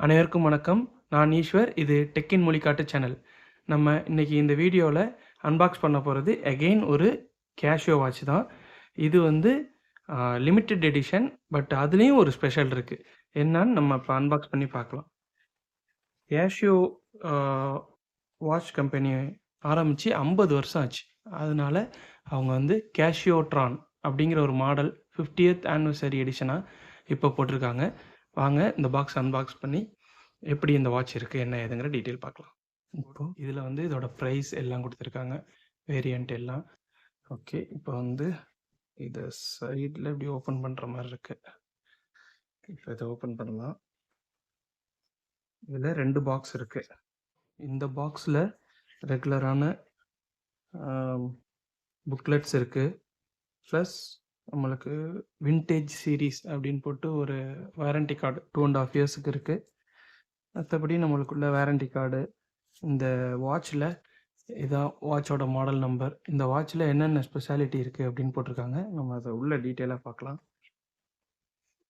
அனைவருக்கும் வணக்கம். நான் ஈஸ்வர். இது டெக்கின் மொழிக்காட்டு சேனல். நம்ம இன்னைக்கு இந்த வீடியோவில் அன்பாக்ஸ் பண்ண போகிறது அகெயின் ஒரு கேஷியோ வாட்ச் தான். இது வந்து லிமிட்டெட் எடிஷன். பட் அதுலேயும் ஒரு ஸ்பெஷல் இருக்குது. என்னன்னு நம்ம இப்போ அன்பாக்ஸ் பண்ணி பார்க்கலாம். கேஷியோ வாட்ச் கம்பெனி ஆரம்பித்து 50 வருஷம் ஆச்சு. அதனால அவங்க வந்து கேஷியோட்ரான் அப்படிங்கிற ஒரு மாடல் 50th ஆனிவர்சரி எடிஷனாக இப்போ போட்டிருக்காங்க. வாங்க இந்த பாக்ஸ் அன்பாக்ஸ் பண்ணி எப்படி இந்த வாட்ச் இருக்குது என்ன ஏதுங்கிற டீட்டெயில் பார்க்கலாம். இப்போது இதில் வந்து இதோட ப்ரைஸ் எல்லாம் கொடுத்துருக்காங்க, வேரியண்ட் எல்லாம். ஓகே, இப்போ வந்து இதை சைடில் இப்படி ஓப்பன் பண்ணுற மாதிரி இருக்குது. இப்போ இதை ஓப்பன் பண்ணலாம். இதில் 2 பாக்ஸ் இருக்குது. இந்த பாக்ஸில் ரெகுலரான புக்லெட்ஸ் இருக்குது. ப்ளஸ் நம்மளுக்கு வின்டேஜ் சீரீஸ் அப்படின்னு போட்டு ஒரு வாரண்டி கார்டு 2.5 இயர்ஸுக்கு இருக்குது. மற்றபடி நம்மளுக்குள்ள வாரண்டி கார்டு, இந்த வாட்சில் இதான் வாட்சோட மாடல் நம்பர், இந்த வாட்சில் என்னென்ன ஸ்பெஷாலிட்டி இருக்குது அப்படின்னு போட்டிருக்காங்க. நம்ம அதை உள்ள டீட்டெயிலாக பார்க்கலாம்.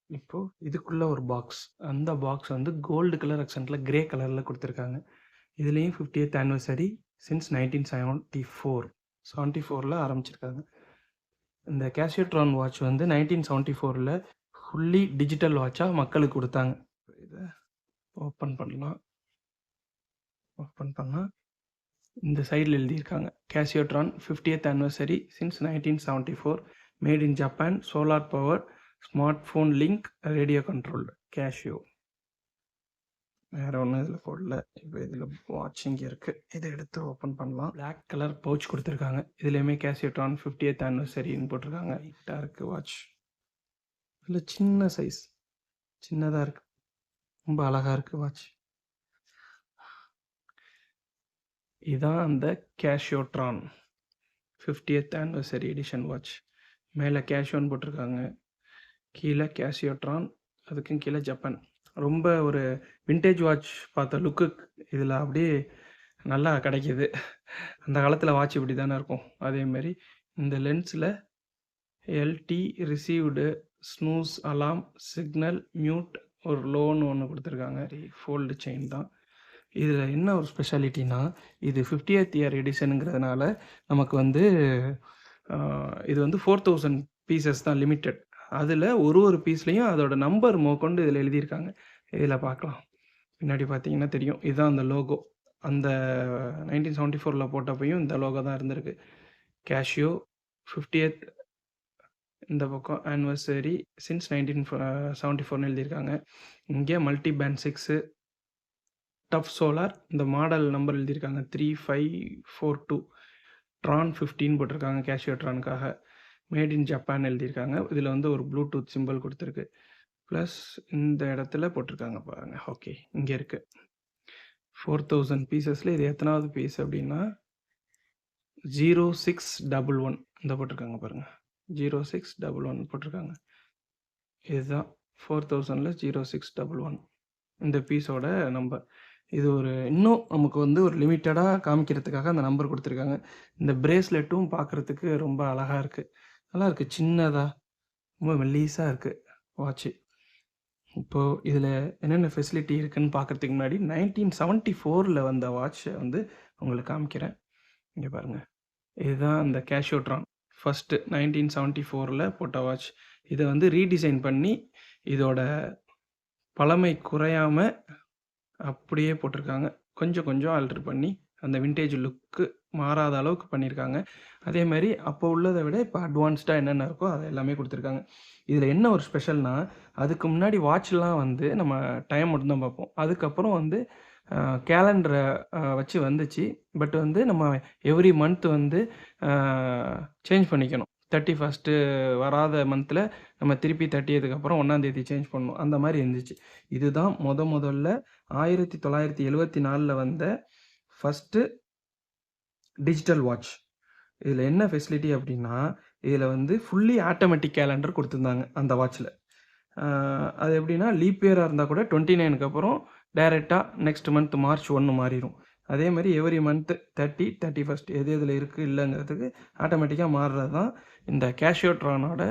இப்போது இதுக்குள்ளே ஒரு பாக்ஸ், அந்த பாக்ஸ் வந்து கோல்டு கலர் அக்சென்ட்டில் கிரே கலரில் கொடுத்துருக்காங்க. இதுலேயும் 50th ஆனிவர்சரி சின்ஸ் 1974 ஆரம்பிச்சிருக்காங்க. இந்த கேஷியோட்ரான் வாட்ச் வந்து 1974 ஃபுல்லி டிஜிட்டல் வாட்சாக மக்களுக்கு கொடுத்தாங்க. இதை ஓப்பன் பண்ணலாம். ஓப்பன் பண்ணால் இந்த சைடில் எழுதியிருக்காங்க, கேஷியோட்ரான் 50th anniversary since 1974, made in Japan, solar power, smart phone link, radio controlled, Casio. வேறு ஒன்றும் இதில் போடல. இப்போ இதில் வாட்ச் இங்கே இருக்குது. இதை எடுத்து ஓப்பன் பண்ணலாம். பிளாக் கலர் பவுச் கொடுத்துருக்காங்க. இதுலேயுமே கேஷியோட்ரான் 50th ஆனிவர்சரின்னு போட்டிருக்காங்க. நீட்டாக இருக்குது வாட்ச். இதில் சின்ன சைஸ், சின்னதாக இருக்குது, ரொம்ப அழகாக இருக்குது வாட்ச். இதுதான் அந்த கேஷியோட்ரான் 50th ஆனிவர்சரி எடிஷன் வாட்ச். மேலே கேஷியோன்னு போட்டிருக்காங்க, கீழே கேஷியோட்ரான், அதுக்கும் கீழே ஜப்பான். ரொம்ப ஒரு விண்டேஜ் வாட்ச் பார்த்த லுக்கு இதில் அப்படியே நல்லா கிடைக்கிது. அந்த காலத்தில் வாட்ச் இப்படி தானே இருக்கும். அதேமாரி இந்த லென்ஸில் எல்டி, ரிசீவ்டு, ஸ்னூஸ், அலாம், சிக்னல், மியூட், ஒரு லோன்னு ஒன்று கொடுத்துருக்காங்க. ஃபோல்டு செயின் தான். இதில் என்ன ஒரு ஸ்பெஷாலிட்டினா, இது 50th இயர் எடிஷனுங்கிறதுனால நமக்கு வந்து இது வந்து 4000 பீசஸ் தான் லிமிட்டட். அதில் ஒரு பீஸ்லேயும் அதோட நம்பர் கொண்டு இதில் எழுதியிருக்காங்க. இதில் பார்க்கலாம், பின்னாடி பார்த்தீங்கன்னா தெரியும். இதுதான் அந்த லோகோ. அந்த 1974 போட்டப்பையும் இந்த லோகோ தான் இருந்திருக்கு. கேஷியோ 50th, இந்த பக்கம் ஆனிவர்சரி சின்ஸ் 1974 எழுதியிருக்காங்க. இங்கே மல்டி பேண்ட் 6, டஃப் சோலார், இந்த மாடல் நம்பர் எழுதியிருக்காங்க 3542, ட்ரான் 15 போட்டிருக்காங்க கேஷியோட்ரானுக்காக, மேட் இன் ஜப்பான் எழுதியிருக்காங்க. இதில் வந்து ஒரு ப்ளூடூத் சிம்பிள் கொடுத்துருக்கு. ப்ளஸ் இந்த இடத்துல போட்டிருக்காங்க பாருங்கள். ஓகே, இங்கே இருக்குது 4000 பீசஸில் இது எத்தனாவது பீஸ் அப்படின்னா 0611 இந்த போட்டிருக்காங்க பாருங்கள். 0611 போட்டிருக்காங்க. இதுதான் 4000ல் 0611 இந்த பீஸோட நம்பர். இது ஒரு இன்னும் நமக்கு வந்து ஒரு லிமிட்டடாக காமிக்கிறதுக்காக அந்த நம்பர் கொடுத்துருக்காங்க. இந்த பிரேஸ்லெட்டும் பார்க்குறதுக்கு ரொம்ப அழகாக இருக்குது. நல்லா இருக்குது, சின்னதாக ரொம்ப மெல்லீஸாக இருக்குது வாட்ச்சு. இப்போது இதில் என்னென்ன ஃபெசிலிட்டி இருக்குதுன்னு பார்க்குறதுக்கு முன்னாடி 1974 வந்த வாட்சை வந்து உங்களுக்கு காமிக்கிறேன். இங்கே பாருங்கள், இதுதான் அந்த கேஷியோட்ரான் ஃபஸ்ட்டு 1974 போட்ட வாட்ச். இதை வந்து ரீடிசைன் பண்ணி இதோட பழமை குறையாமல் அப்படியே போட்டிருக்காங்க. கொஞ்சம் கொஞ்சம் ஆல்ட்ரு பண்ணி அந்த விண்டேஜ் லுக்கு மாறாத அளவுக்கு பண்ணியிருக்காங்க. அதேமாதிரி அப்போ உள்ளதை விட இப்போ அட்வான்ஸ்டாக என்னென்ன இருக்கோ அதை எல்லாமே கொடுத்துருக்காங்க. இதில் என்ன ஒரு ஸ்பெஷல்னால், அதுக்கு முன்னாடி வாட்ச்லாம் வந்து நம்ம டைம் மட்டும்தான் பார்ப்போம். அதுக்கப்புறம் வந்து கேலண்டரை வச்சு வந்துச்சு. பட் வந்து நம்ம எவ்ரி மந்த் வந்து சேஞ்ச் பண்ணிக்கணும். 31 வராத மந்தில் நம்ம திருப்பி 30th அப்புறம் 1ஆம் தேதி சேஞ்ச் பண்ணணும். அந்த மாதிரி இருந்துச்சு. இதுதான் முதல்ல 1974 வந்த ஃபஸ்ட்டு டிஜிட்டல் வாட்ச். இதில் என்ன ஃபெசிலிட்டி அப்படின்னா, இதில் வந்து ஃபுல்லி ஆட்டோமேட்டிக் கேலண்டர் கொடுத்துருந்தாங்க அந்த வாட்சில். அது எப்படின்னா, லீப் இயராக இருந்தால் கூட 29க்கு அப்புறம் டைரெக்டாக நெக்ஸ்ட் மந்த் மார்ச் 1 மாறிடும். அதே மாதிரி எவ்ரி மந்த்து 30, 31 எது எதில் இருக்குது இல்லைங்கிறதுக்கு ஆட்டோமேட்டிக்காக மாறுறது தான் இந்த கேஷியோட்ரானோட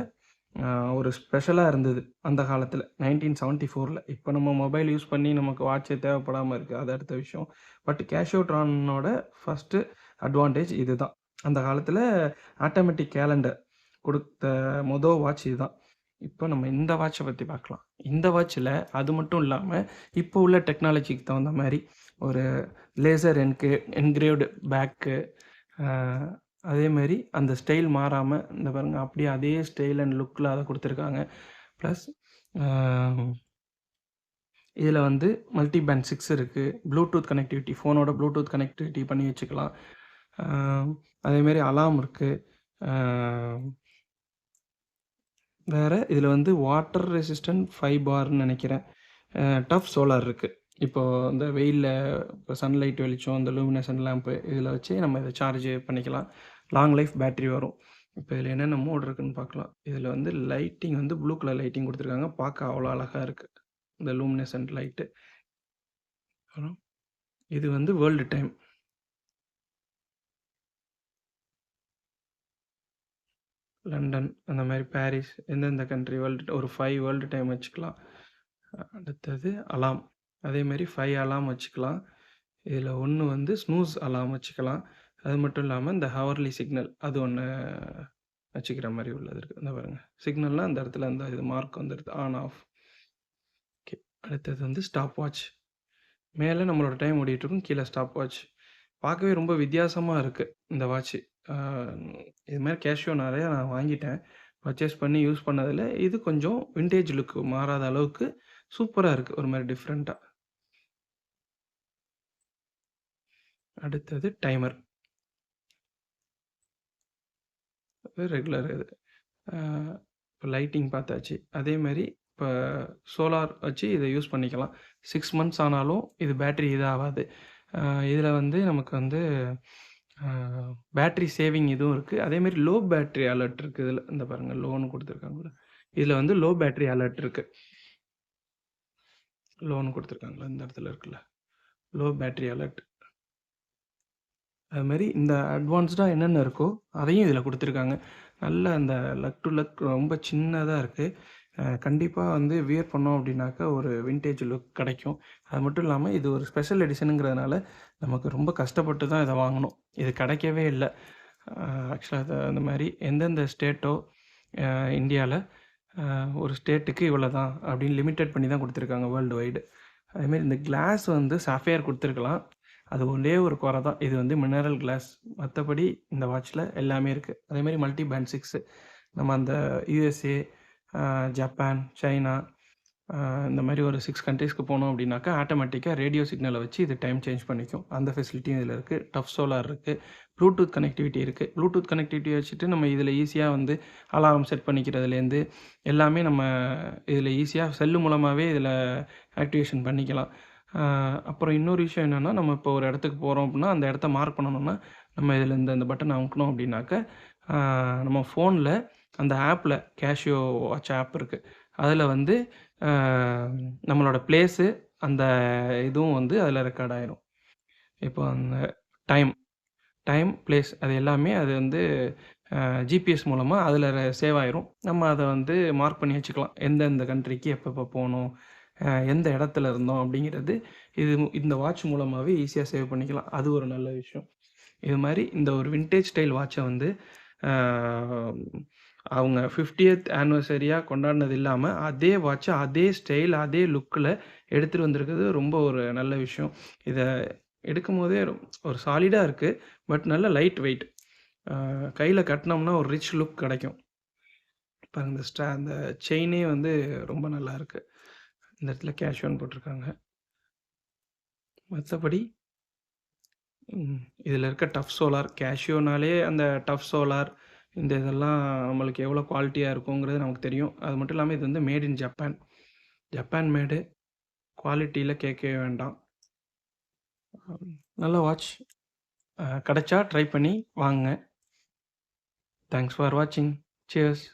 ஒரு ஸ்பெஷலா இருந்தது அந்த காலத்தில 1974ல. இப்போ நம்ம மொபைல் யூஸ் பண்ணி நமக்கு வாட்சே தேவைப்படாம இருக்கு. அது அடுத்த விஷயம். பட் கேஷியோட்ரானோட ஃபர்ஸ்ட்டு அட்வான்டேஜ் இதுதான். அந்த காலத்தில ஆட்டோமேட்டிக் கேலண்டர் குடுத்த வாட்ச் இதுதான். இப்போ நம்ம இந்த வாட்ச பத்தி பார்க்கலாம். இந்த வாட்ச்ல அது மட்டும் இல்லாம, இப்போ உள்ள டெக்னாலஜிக்கு தகுந்த மாரி ஒரு லேசர் என்கிரேவ்டு பேக்கு, அ அதேமாரி அந்த ஸ்டைல் மாறாம இந்த பாருங்க அப்படியே அதே ஸ்டைல் அண்ட் லுக்ல அத குடுத்துருக்காங்க. ப்ளஸ் அ இதில வந்து மல்டி பேண்ட் 6 இருக்கு. ப்ளூடூத் கனெக்டிவிட்டி ஃபோனோட ப்ளூடூத் கனெக்டிவிட்டி பண்ணி வச்சுக்கலாம். அ அதேமாரி அலார்ம் இருக்கு. அ வேற இதில வந்து வாட்டர் ரெசிஸ்டன்ட் 5 பார்ன்னு நெனைக்கிறேன். டஃப் சோலார் இருக்கு. இப்போ இந்த வெயில்ல இப்போ சன்லைட் வெளிச்சம், இந்த லூமினசன்ட் லேம்ப்பு இதில வச்சு நம்ம இத சார்ஜ் பண்ணிக்கலாம். லாங் லைஃப் பேட்டரி வரும். இப்போ இதில என்னென்ன மோட் இருக்குன்னு பார்க்கலாம். இதில வந்து லைட்டிங் வந்து ப்ளூ கலர் லைட்டிங் குடுத்துருக்காங்க. பார்க்க அவ்வளோ அழகா இருக்கு. இந்த லூமினசன்ட் லைட்டு. அப்புறம் இது வந்து வேர்ல்டு டைம். லண்டன், அந்த மாரி பாரிஸ், எந்தெந்த கண்ட்ரி ஒரு 5 வேர்ல்டு டைம் வச்சுக்கலாம். அடுத்தது அலார்ம். அதேமாரி 5 அலார்ம் வச்சுக்கலாம். இதில ஒண்ணு வந்து ஸ்னூஸ் அலார்ம் வச்சுக்கலாம். அது மட்டும் இல்லாம இந்த ஹவர்லி சிக்னல் அது ஒண்ணு வச்சுக்கிற மாரி உள்ளது இருக்கு. இந்த பாருங்க. சிக்னல்னா அந்த இடத்துல அந்த இது மார்க் வந்துருது. On, off. ஓகே. அடுத்தது வந்து ஸ்டாப் வாட்ச். மேல நம்மளோட டைம் ஓடிட்டுருக்கும். கீழ ஸ்டாப் வாட்ச். பார்க்கவே ரொம்ப வித்தியாசமா இருக்கு இந்த வாட்ச்சு. அ இது மாரி கேஷியோ நெறையா நான் வாங்கிட்டேன். பர்ச்சேஸ் பண்ணி யூஸ் பண்ணதில, இது கொஞ்சம் வின்டேஜ் லுக் மாறாத அளவுக்கு சூப்பரா இருக்கு. ஒரு மாரி டிஃப்ரெண்ட்டா. அடுத்தது டைமர். அது ரெகுலர் இது. அ இப்போ லைட்டிங் பார்த்தாச்சு. அதேமாரி இப்போ சோலார் வச்சு இத யூஸ் பண்ணிக்கலாம். 6 மந்த்ஸ் ஆனாலும் இது பேட்டரி இதாவாது. அ இதில வந்து நமக்கு வந்து அ பேட்டரி சேவிங் இதுவும் இருக்கு. அதேமாரி லோ பேட்டரி அலர்ட் இருக்கு இதில. இந்த பாருங்க லோன்னு குடுத்துருக்காங்கல்ல. இதில வந்து லோ பேட்டரி அலர்ட் இருக்கு. லோன்னு குடுத்துருக்காங்கல்ல, இந்த இடத்துல இருக்குல்ல. Low battery alert. அதுமாரி இந்த அட்வான்ஸ்டா என்னென்ன இருக்கோ, அதையும் இதில குடுத்துருக்காங்க. நல்ல அந்த லக் டு லக் ரொம்ப சின்னதா இருக்கு. கண்டிப்பா வந்து வியர் பண்ணோம் அப்டின்னாக்கா, ஒரு வின்டேஜ் லுக் கெடைக்கும். அது மட்டும் இல்லாம இது ஒரு ஸ்பெஷல் எடிஷனுங்கிறதுனால, நமக்கு ரொம்ப கஷ்டப்பட்டு தான் இத வாங்குனோம். இது கெடைக்கவே இல்ல. ஆக்சுவலா அது அந்த மாரி எந்தெந்த ஸ்டேட்டோ அ இந்தியால ஒரு ஸ்டேட்டுக்கு இவ்வளோ தான் அப்டின்னு லிமிட்டட் பண்ணி தான் குடுத்துருக்காங்க வேர்ல்டு வைடு. அதேமாரி இந்த கிளாஸ் வந்து சாஃபியர் குடுத்துருக்கலாம். அது ஒரே ஒரு குறை தான். இது வந்து மினரல் கிளாஸ். மத்தபடி இந்த வாட்ச்ல எல்லாமே இருக்கு. அதேமாரி மல்டி பேண்ட் 6 நம்ம அந்த USA, ஜப்பான், சைனா இந்த மாரி ஒரு 6 கண்ட்ரீஸ்க்கு போனோம் அப்டின்னாக்கா, ஆட்டோமேட்டிக்கா ரேடியோ சிக்னல வச்சு இது டைம் சேஞ்ச் பண்ணிக்கும். அந்த ஃபெசிலிட்டியும் இதில இருக்கு. டஃப் சோலார் இருக்கு. ப்ளூடூத் கனெக்டிவிட்டி இருக்கு. ப்ளூடூத் கனெக்டிவிட்டி வச்சுட்டு நம்ம இதில ஈஸியா வந்து அலாரம் செட் பண்ணிக்கிறதுலேருந்து, எல்லாமே நம்ம இதில ஈஸியா செல்லு மூலமாவே இதில ஆக்டிவேஷன் பண்ணிக்கலாம். அப்புறம் இன்னொரு விஷயம் என்னன்னா, நம்ம இப்போ ஒரு இடத்துக்கு போறோம் அப்டின்னா, அந்த இடத்த மார்க் பண்ணணும்னா, நம்ம இதில இந்த பட்டன அமுக்குனோம் அப்டின்னாக்க, ஆ நம்ம ஃபோன்ல அந்த ஆப்ல கேஷியோ வாட்ச் ஆப் இருக்கு. அதில வந்து அ நம்மளோட பிளேஸு, அந்த இதுவும் வந்து அதில ரெக்கார்ட் ஆயிரும். இப்போ அந்த டைம் டைம், பிளேஸ் அது எல்லாமே அது வந்து ஜிபிஎஸ் மூலமா அதில சேவ் ஆயிரும். நம்ம அத வந்து மார்க் பண்ணி வச்சுக்கலாம். எந்தெந்த கண்ட்ரிக்கு எப்பப்போ போனோம், எந்த இடத்துல இருந்தோம் அப்படிங்கிறது, இந்த வாட்ச் மூலமாவே ஈஸியா சேவ் பண்ணிக்கலாம். அது ஒரு நல்ல விஷயம். இது மாரி இந்த ஒரு வின்டேஜ் ஸ்டைல் வாட்ச வந்து அ அவங்க 50த் ஆனிவர்சரியா கொண்டாடினது இல்லாம, அதே வாட்ச அதே ஸ்டைல், அதே லுக்ல எடுத்துட்டு வந்திருக்கிறது ரொம்ப ஒரு நல்ல விஷயம். இத எடுக்கும்போதே ஒரு சாலிடா இருக்கு. பட் நல்ல லைட் வெயிட். கையில கட்டுனோம்னா ஒரு ரிச் லுக் கெடைக்கும். பாருங்க அந்த செயினே வந்து ரொம்ப நல்லாருக்கு. இந்த இடத்துல கேஷுவல்ன்னு போட்டிருக்காங்க. மத்தபடி இதில இருக்க டஃப் சோலார், கேஷியோனாலே அந்த டஃப் சோலார் இந்த இதெல்லாம் நம்மளுக்கு எவ்வளோ குவாலிட்டியா இருக்குங்கிறது நமக்கு தெரியும். அது மட்டும் இல்லாம இது வந்து மேட் இன் ஜப்பான். ஜப்பான் மேடு. குவாலிட்டில கேட்கவே வேண்டாம். நல்ல வாட்ச். கிடைச்சா ட்ரை பண்ணி வாங்குங்க. தேங்க்ஸ் ஃபார் வாட்சிங். சியர்ஸ்.